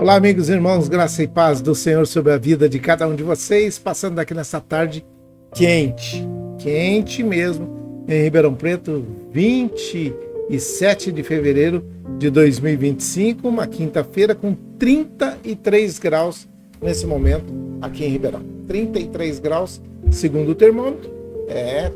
Olá, amigos e irmãos, graça e paz do Senhor sobre a vida de cada um de vocês, passando aqui nessa tarde quente mesmo, em Ribeirão Preto, 27 de fevereiro de 2025, uma quinta-feira com 33 graus nesse momento aqui em Ribeirão. 33 graus, segundo o termômetro,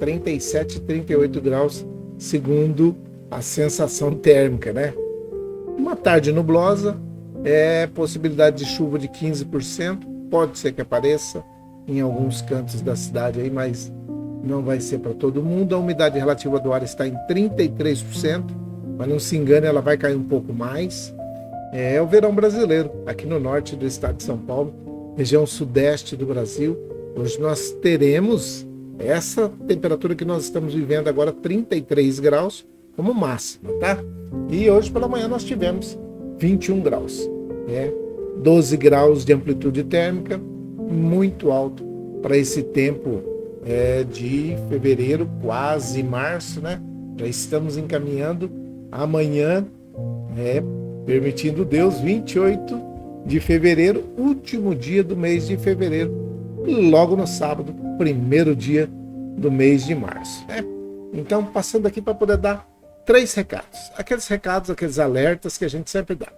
37, 38 graus, segundo a sensação térmica, né? Uma tarde nublosa, possibilidade de chuva de 15%, pode ser que apareça em alguns cantos da cidade aí, mas não vai ser para todo mundo. A umidade relativa do ar está em 33%, mas não se engane, ela vai cair um pouco mais. É o verão brasileiro, aqui no norte do estado de São Paulo, região sudeste do Brasil. Hoje nós teremos essa temperatura que nós estamos vivendo agora, 33 graus, como máxima, tá? E hoje pela manhã nós tivemos 21 graus, 12 graus de amplitude térmica, muito alto para esse tempo de fevereiro, quase março, né? Já estamos encaminhando amanhã, permitindo Deus, 28 de fevereiro, último dia do mês de fevereiro, e logo no sábado, primeiro dia do mês de março, né? Então, passando aqui para poder dar 3 recados, aqueles alertas que a gente sempre dá.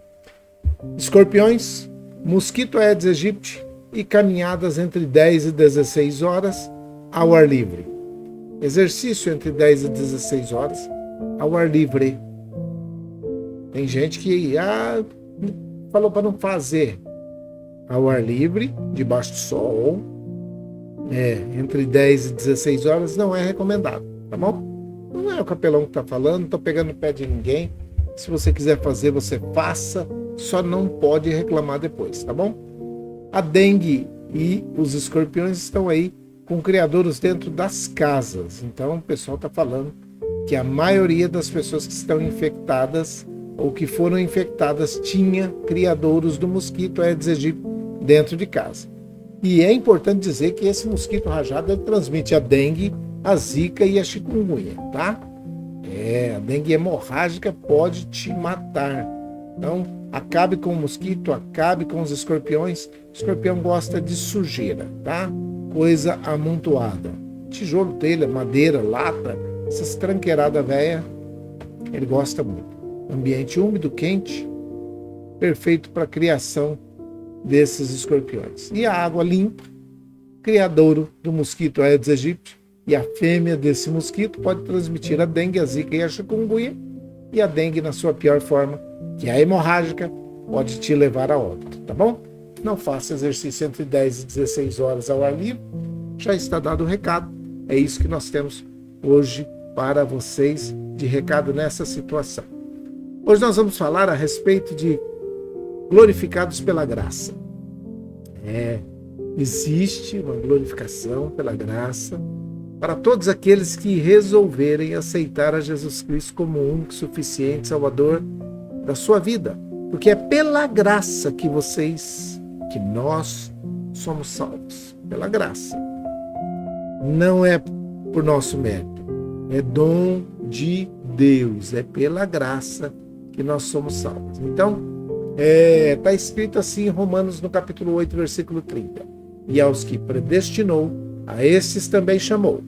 Escorpiões, mosquito Aedes aegypti e caminhadas entre 10 e 16 horas ao ar livre. Exercício entre 10 e 16 horas ao ar livre. Tem gente que falou para não fazer ao ar livre, debaixo do sol, entre 10 e 16 horas não é recomendado, tá bom? Não é o capelão que está falando, não estou pegando o pé de ninguém. Se você quiser fazer, você faça, só não pode reclamar depois, tá bom? A dengue e os escorpiões estão aí com criadouros dentro das casas. Então o pessoal está falando que a maioria das pessoas que estão infectadas ou que foram infectadas tinha criadouros do mosquito Aedes aegypti dentro de casa. E é importante dizer que esse mosquito rajado ele transmite a dengue, a zika e a chikungunya, tá? A dengue hemorrágica pode te matar. Então, acabe com o mosquito, acabe com os escorpiões. O escorpião gosta de sujeira, tá? Coisa amontoada. Tijolo, telha, madeira, lata, essas tranqueiradas velhas, ele gosta muito. Ambiente úmido, quente, perfeito para a criação desses escorpiões. E a água limpa, criadouro do mosquito Aedes aegypti, e a fêmea desse mosquito pode transmitir a dengue, a zika e a chikungunya, e a dengue na sua pior forma, que é a hemorrágica, pode te levar a óbito, tá bom? Não faça exercício entre 10 e 16 horas ao ar livre, já está dado o recado, é isso que nós temos hoje para vocês de recado nessa situação. Hoje nós vamos falar a respeito de glorificados pela graça. Existe uma glorificação pela graça para todos aqueles que resolverem aceitar a Jesus Cristo como o único, suficiente Salvador da sua vida. Porque é pela graça que nós somos salvos. Pela graça. Não é por nosso mérito. É dom de Deus. É pela graça que nós somos salvos. Então, está escrito assim em Romanos no capítulo 8, versículo 30. E aos que predestinou, a estes também chamou.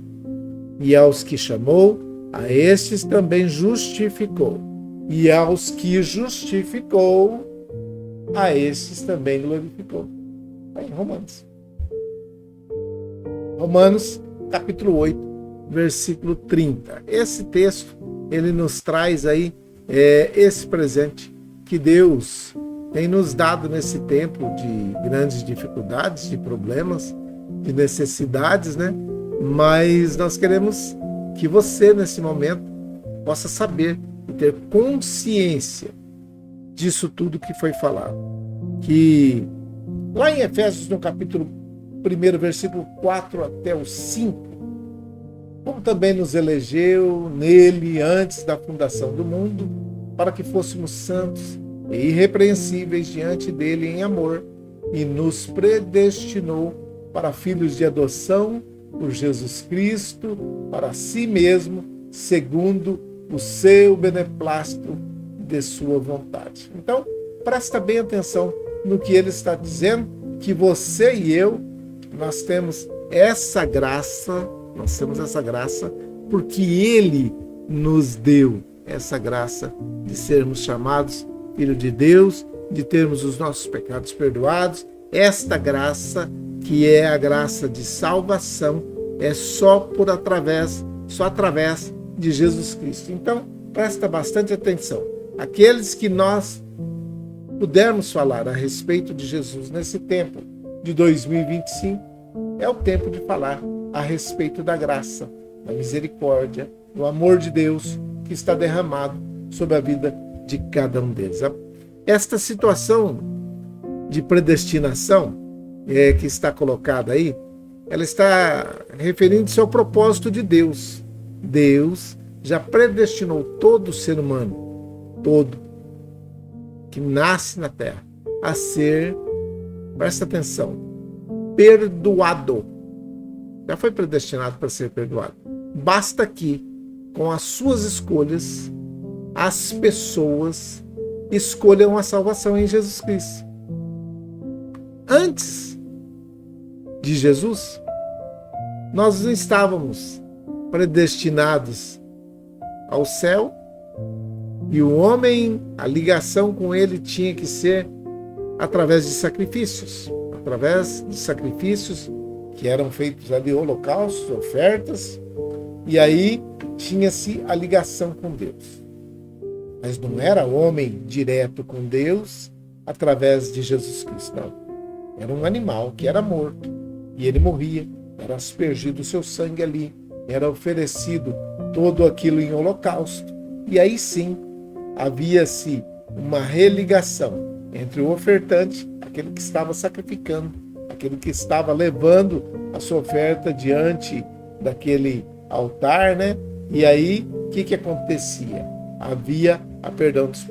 E aos que chamou, a estes também justificou. E aos que justificou, a estes também glorificou. Está em Romanos. Romanos, capítulo 8, versículo 30. Esse texto, ele nos traz aí esse presente que Deus tem nos dado nesse tempo de grandes dificuldades, de problemas, de necessidades, né? Mas nós queremos que você, nesse momento, possa saber e ter consciência disso tudo que foi falado. Que lá em Efésios, no capítulo 1, versículo 4 até o 5, como também nos elegeu nele antes da fundação do mundo, para que fôssemos santos e irrepreensíveis diante dele em amor, e nos predestinou para filhos de adoção por Jesus Cristo, para si mesmo, segundo o seu beneplácito de sua vontade. Então, presta bem atenção no que ele está dizendo? Que você e eu, nós temos essa graça, porque ele nos deu essa graça de sermos chamados filhos de Deus, de termos os nossos pecados perdoados. Esta graça, que é a graça de salvação, é só através de Jesus Cristo. Então, presta bastante atenção. Aqueles que nós pudermos falar a respeito de Jesus nesse tempo de 2025, é o tempo de falar a respeito da graça, da misericórdia, do amor de Deus que está derramado sobre a vida de cada um deles. Esta situação de predestinação que está colocada aí, ela está referindo-se ao propósito de Deus. Deus já predestinou todo ser humano, todo, que nasce na terra, a ser, presta atenção, perdoado. Já foi predestinado para ser perdoado. Basta que, com as suas escolhas, as pessoas escolham a salvação em Jesus Cristo. Antes de Jesus, nós não estávamos predestinados ao céu, e o homem, a ligação com ele tinha que ser através de sacrifícios que eram feitos ali, holocaustos, ofertas, e aí tinha-se a ligação com Deus. Mas não era homem direto com Deus através de Jesus Cristo, não. Era um animal que era morto, e ele morria, era aspergido o seu sangue ali, era oferecido todo aquilo em holocausto, e aí sim havia-se uma religação entre o ofertante, aquele que estava sacrificando, aquele que estava levando a sua oferta diante daquele altar, né? E aí, o que acontecia? Havia o perdão dos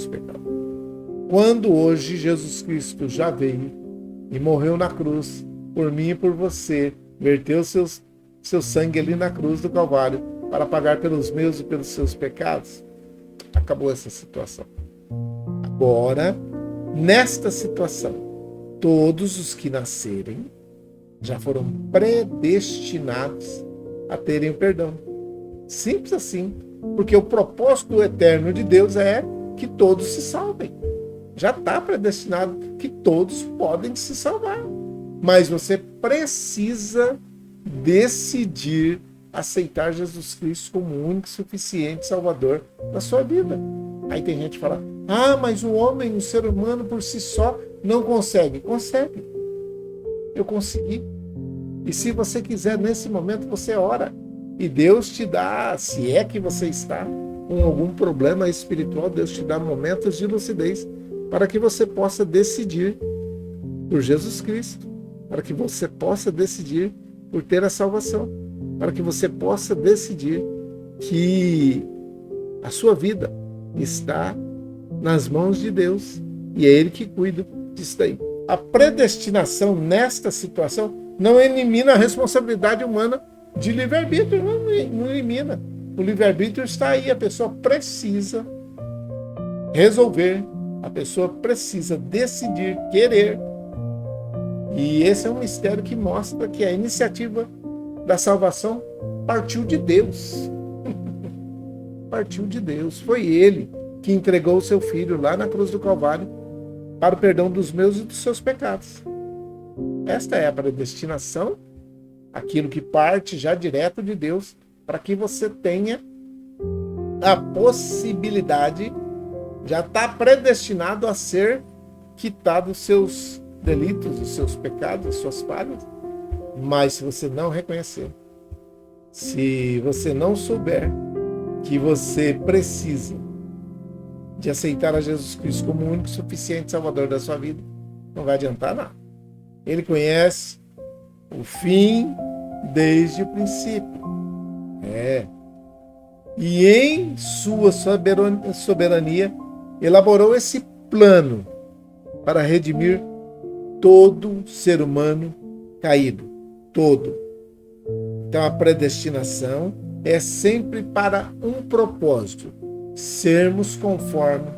pecados. Quando hoje Jesus Cristo já veio e morreu na cruz, por mim e por você, verteu seu sangue ali na cruz do Calvário para pagar pelos meus e pelos seus pecados, acabou essa situação. Agora, nesta situação, todos os que nascerem já foram predestinados a terem o perdão. Simples assim, porque o propósito eterno de Deus é que todos se salvem. Já está predestinado que todos podem se salvar. Mas você precisa decidir aceitar Jesus Cristo como o único e suficiente Salvador da sua vida. Aí tem gente que fala, mas o homem, o ser humano por si só não consegue. Consegue. Eu consegui. E se você quiser, nesse momento, você ora. E Deus te dá, se é que você está com algum problema espiritual, Deus te dá momentos de lucidez para que você possa decidir por Jesus Cristo, para que você possa decidir por ter a salvação, para que você possa decidir que a sua vida está nas mãos de Deus e é Ele que cuida disso daí. A predestinação nesta situação não elimina a responsabilidade humana de livre-arbítrio, não elimina. O livre-arbítrio está aí, a pessoa precisa resolver, a pessoa precisa decidir, querer. E esse é um mistério que mostra que a iniciativa da salvação partiu de Deus. Partiu de Deus. Foi Ele que entregou o seu Filho lá na cruz do Calvário para o perdão dos meus e dos seus pecados. Esta é a predestinação, aquilo que parte já direto de Deus, para que você tenha a possibilidade, já está predestinado a ser quitado os seus delitos, os seus pecados, as suas falhas. Mas se você não reconhecer, se você não souber que você precisa de aceitar a Jesus Cristo como o único e suficiente Salvador da sua vida, não vai adiantar nada. Ele conhece o fim desde o princípio. E em sua soberania elaborou esse plano para redimir todo ser humano caído. Todo. Então a predestinação é sempre para um propósito: sermos conforme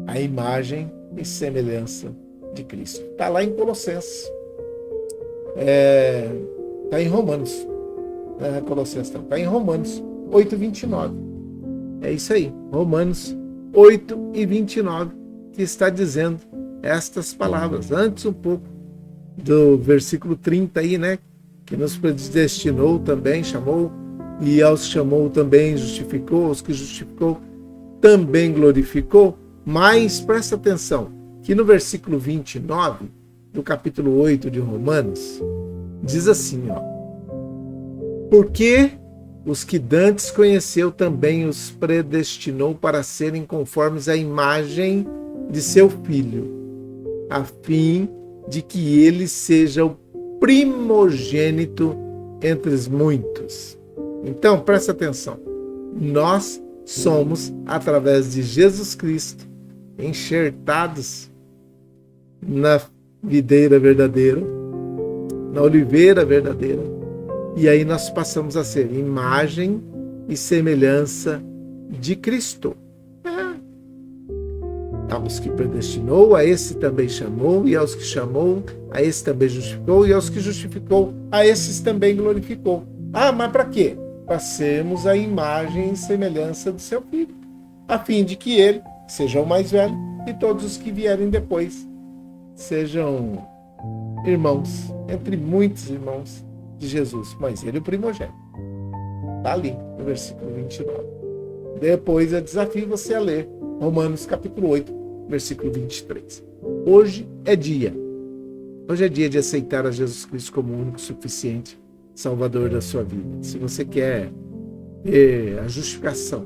a imagem e semelhança de Cristo. Está lá em Colossenses. Está em Romanos. Colossenses está em Romanos 8:29. É isso aí. Romanos 8:29, que está dizendo estas palavras. Antes um pouco do versículo 30 aí, né? Que nos predestinou também, chamou, e aos que chamou também justificou, aos que justificou também glorificou. Mas presta atenção, que no versículo 29 do capítulo 8 de Romanos, diz assim, ó: porque os que dantes conheceu também os predestinou para serem conformes à imagem de seu Filho, a fim de que ele seja o primogênito entre os muitos. Então, presta atenção. Nós somos, através de Jesus Cristo, enxertados na videira verdadeira, na oliveira verdadeira, e aí nós passamos a ser imagem e semelhança de Cristo. Aos que predestinou, a esse também chamou, e aos que chamou, a esse também justificou, e aos que justificou, a esses também glorificou. Mas para quê? Para sermos a imagem e semelhança do seu Filho, a fim de que ele seja o mais velho e todos os que vierem depois sejam irmãos, entre muitos irmãos de Jesus, mas ele é o primogênito. Está ali no versículo 29. Depois eu desafio você a ler Romanos capítulo 8, versículo 23. Hoje é dia de aceitar a Jesus Cristo como o único suficiente Salvador da sua vida. Se você quer ter a justificação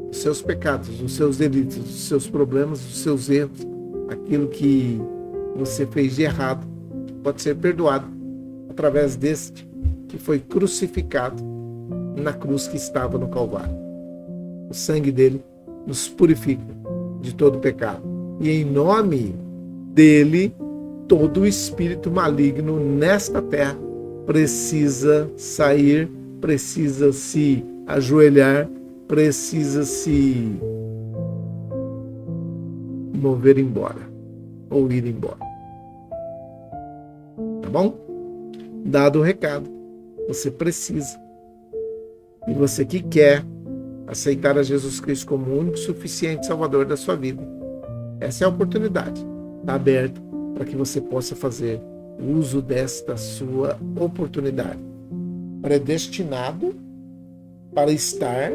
dos seus pecados, dos seus delitos, dos seus problemas, dos seus erros, aquilo que você fez de errado, pode ser perdoado através deste que foi crucificado na cruz que estava no Calvário. O sangue dele nos purifica de todo pecado. E em nome dele, todo o espírito maligno nesta terra precisa sair, precisa se ajoelhar, precisa se mover embora ou ir embora. Tá bom? Dado o recado, você precisa. E você que quer aceitar a Jesus Cristo como o único suficiente Salvador da sua vida, essa é a oportunidade. Está aberta para que você possa fazer uso desta sua oportunidade. Predestinado para estar,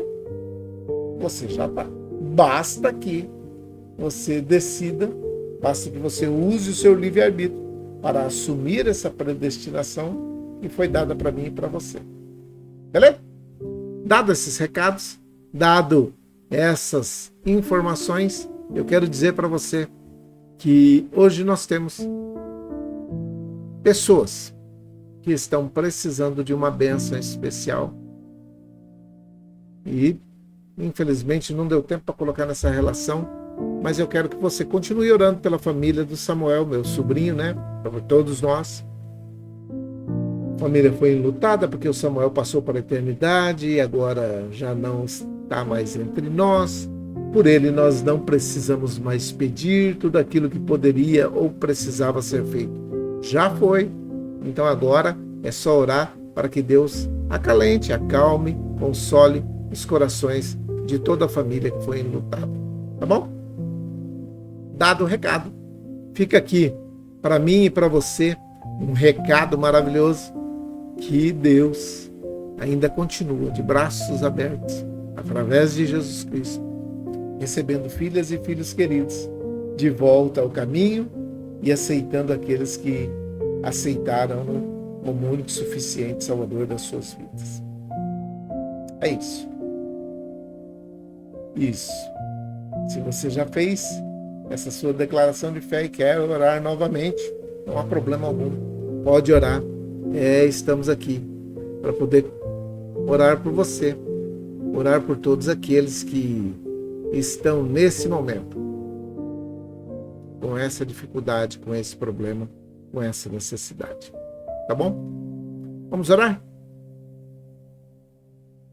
você já está. Basta que você decida, basta que você use o seu livre-arbítrio para assumir essa predestinação que foi dada para mim e para você. Beleza? Dado esses recados, dado essas informações, eu quero dizer para você que hoje nós temos pessoas que estão precisando de uma bênção especial e, infelizmente, não deu tempo para colocar nessa relação, mas eu quero que você continue orando pela família do Samuel, meu sobrinho, né? Por todos nós. A família foi enlutada porque o Samuel passou para a eternidade e agora já não está mais entre nós. Por ele nós não precisamos mais pedir, tudo aquilo que poderia ou precisava ser feito já foi. Então agora é só orar para que Deus acalente, acalme, console os corações de toda a família que foi enlutada. Tá bom? Dado o recado, fica aqui para mim e para você um recado maravilhoso, que Deus ainda continua de braços abertos através de Jesus Cristo, recebendo filhas e filhos queridos de volta ao caminho e aceitando aqueles que aceitaram como o único suficiente Salvador das suas vidas. É isso. Isso. Se você já fez essa sua declaração de fé e quer orar novamente, não há problema algum. Pode orar. Estamos aqui para poder orar por você, orar por todos aqueles que estão nesse momento com essa dificuldade, com esse problema, com essa necessidade. Tá bom? Vamos orar?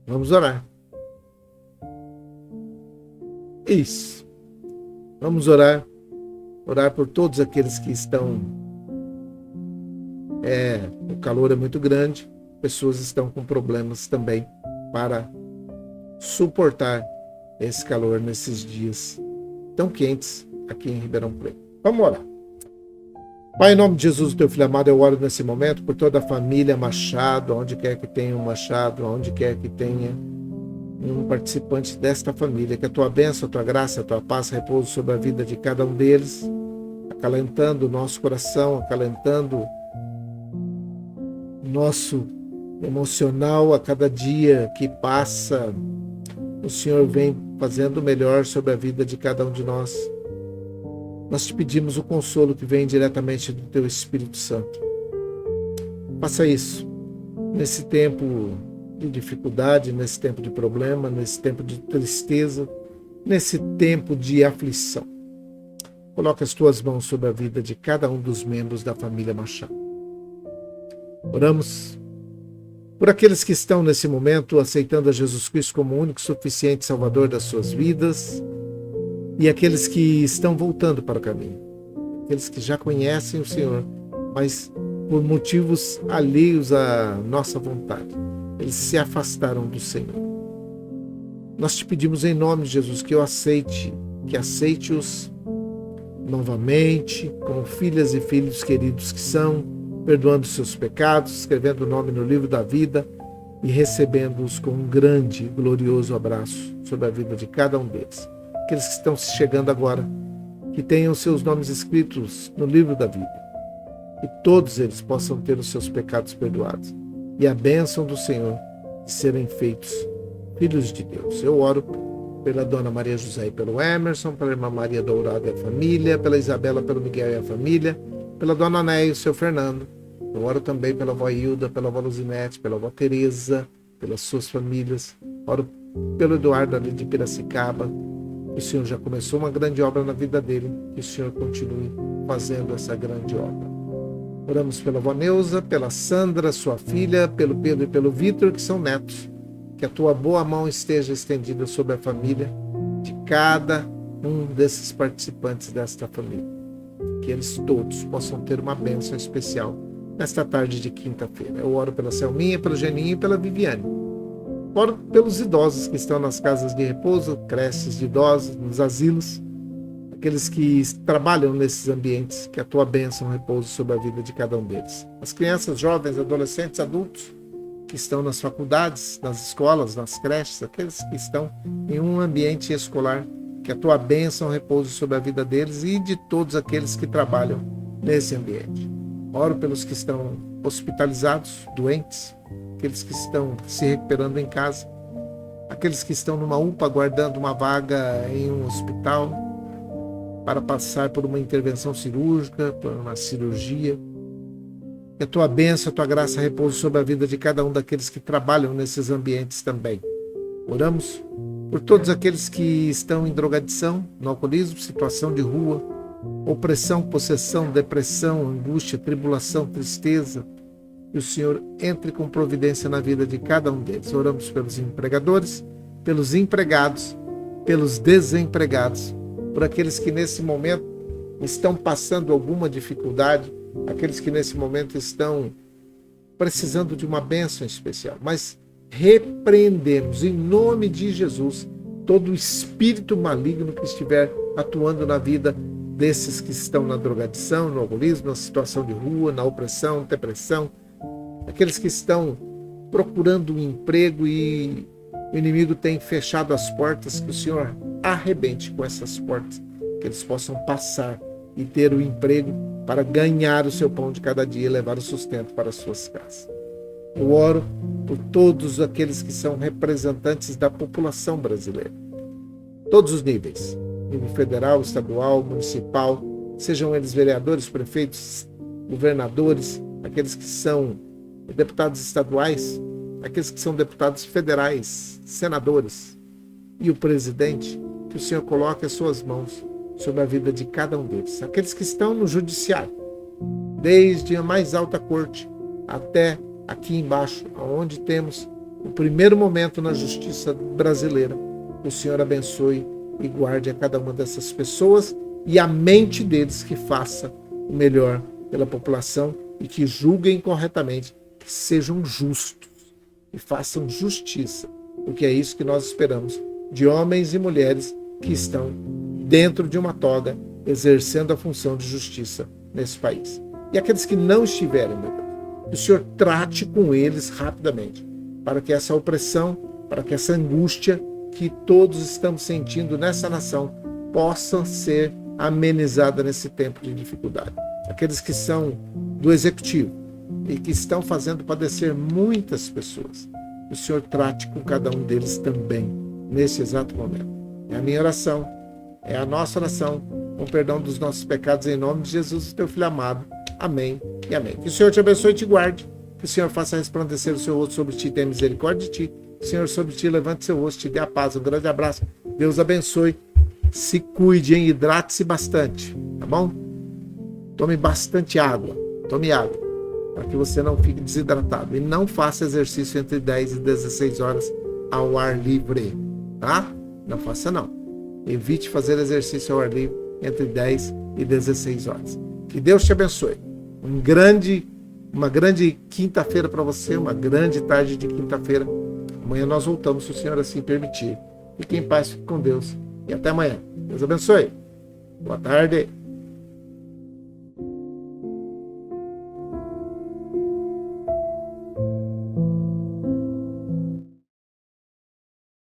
Vamos orar. Isso. Vamos orar Orar por todos aqueles que estão... o calor é muito grande, pessoas estão com problemas também para suportar esse calor nesses dias tão quentes aqui em Ribeirão Preto. Vamos orar. Pai, em nome de Jesus, teu filho amado, eu oro nesse momento por toda a família Machado, onde quer que tenha um Machado, onde quer que tenha um participante desta família, que a tua bênção, a tua graça, a tua paz repouse sobre a vida de cada um deles, acalentando o nosso coração, acalentando o nosso emocional a cada dia que passa. O Senhor vem fazendo o melhor sobre a vida de cada um de nós. Nós te pedimos o consolo que vem diretamente do teu Espírito Santo. Faça isso nesse tempo de dificuldade, nesse tempo de problema, nesse tempo de tristeza, nesse tempo de aflição. Coloca as tuas mãos sobre a vida de cada um dos membros da família Machado. Oramos por aqueles que estão nesse momento aceitando a Jesus Cristo como o único e suficiente Salvador das suas vidas, e aqueles que estão voltando para o caminho, aqueles que já conhecem o Senhor, mas por motivos alheios à nossa vontade, eles se afastaram do Senhor. Nós te pedimos em nome de Jesus que aceite-os novamente como filhas e filhos queridos que são, perdoando seus pecados, escrevendo o nome no livro da vida e recebendo-os com um grande e glorioso abraço sobre a vida de cada um deles. Aqueles que estão chegando agora, que tenham seus nomes escritos no livro da vida, que todos eles possam ter os seus pecados perdoados e a bênção do Senhor de serem feitos filhos de Deus. Eu oro pela Dona Maria José e pelo Emerson, pela Irmã Maria Dourada e a família, pela Isabela, pelo Miguel e a família, pela Dona Néia e o seu Fernando. Eu oro também pela avó Hilda, pela avó Luzinete, pela avó Tereza, pelas suas famílias. Oro pelo Eduardo ali de Piracicaba. O Senhor já começou uma grande obra na vida dele, que o Senhor continue fazendo essa grande obra. Oramos pela avó Neuza, pela Sandra, sua filha, pelo Pedro e pelo Vitor, que são netos. Que a tua boa mão esteja estendida sobre a família de cada um desses participantes desta família. Que eles todos possam ter uma bênção especial nesta tarde de quinta-feira. Eu oro pela Selminha, pelo Geninho e pela Viviane. Oro pelos idosos que estão nas casas de repouso, creches de idosos, nos asilos, aqueles que trabalham nesses ambientes, que a tua bênção repouse sobre a vida de cada um deles. As crianças, jovens, adolescentes, adultos que estão nas faculdades, nas escolas, nas creches, aqueles que estão em um ambiente escolar, que a tua bênção repouse sobre a vida deles e de todos aqueles que trabalham nesse ambiente. Oro pelos que estão hospitalizados, doentes, aqueles que estão se recuperando em casa, aqueles que estão numa UPA aguardando uma vaga em um hospital para passar por uma intervenção cirúrgica, por uma cirurgia. Que a tua bênção, a tua graça repouse sobre a vida de cada um daqueles que trabalham nesses ambientes também. Oramos por todos aqueles que estão em drogadição, no alcoolismo, situação de rua, opressão, possessão, depressão, angústia, tribulação, tristeza. Que o Senhor entre com providência na vida de cada um deles. Oramos pelos empregadores, pelos empregados, pelos desempregados, por aqueles que nesse momento estão passando alguma dificuldade, aqueles que nesse momento estão precisando de uma bênção especial. Mas repreendemos em nome de Jesus todo o espírito maligno que estiver atuando na vida desses que estão na drogadição, no alcoolismo, na situação de rua, na opressão, depressão, aqueles que estão procurando um emprego e o inimigo tem fechado as portas, que o Senhor arrebente com essas portas, que eles possam passar e ter o emprego para ganhar o seu pão de cada dia e levar o sustento para as suas casas. Eu oro por todos aqueles que são representantes da população brasileira, todos os níveis, nível federal, estadual, municipal, sejam eles vereadores, prefeitos, governadores, aqueles que são deputados estaduais, aqueles que são deputados federais, senadores e o presidente, que o Senhor coloque as suas mãos sobre a vida de cada um deles. Aqueles que estão no judiciário, desde a mais alta corte até aqui embaixo, onde temos o primeiro momento na justiça brasileira. O Senhor abençoe e guarde a cada uma dessas pessoas e a mente deles que faça o melhor pela população e que julguem corretamente, que sejam justos e façam justiça, porque é isso que nós esperamos de homens e mulheres que estão dentro de uma toga exercendo a função de justiça nesse país. E aqueles que não estiverem, meu Deus, que o Senhor trate com eles rapidamente, para que essa opressão, para que essa angústia que todos estamos sentindo nessa nação possa ser amenizada nesse tempo de dificuldade. Aqueles que são do executivo e que estão fazendo padecer muitas pessoas, que o Senhor trate com cada um deles também nesse exato momento. É a minha oração, é a nossa oração, com perdão dos nossos pecados, em nome de Jesus, teu Filho amado. Amém e amém. Que o Senhor te abençoe e te guarde, que o Senhor faça resplandecer o seu rosto sobre ti e tenha misericórdia de ti. Que o Senhor sobre ti levante seu rosto, te dê a paz. Um grande abraço. Deus abençoe. Se cuide, hein? Hidrate-se bastante, tá bom? Tome bastante água. Tome água, para que você não fique desidratado. E não faça exercício entre 10 e 16 horas ao ar livre, tá? Não faça não. Evite fazer exercício ao ar livre entre 10 e 16 horas. Que Deus te abençoe. Uma grande quinta-feira para você, uma grande tarde de quinta-feira. Amanhã nós voltamos, se o Senhor assim permitir. Fique em paz, fique com Deus. E até amanhã. Deus abençoe. Boa tarde.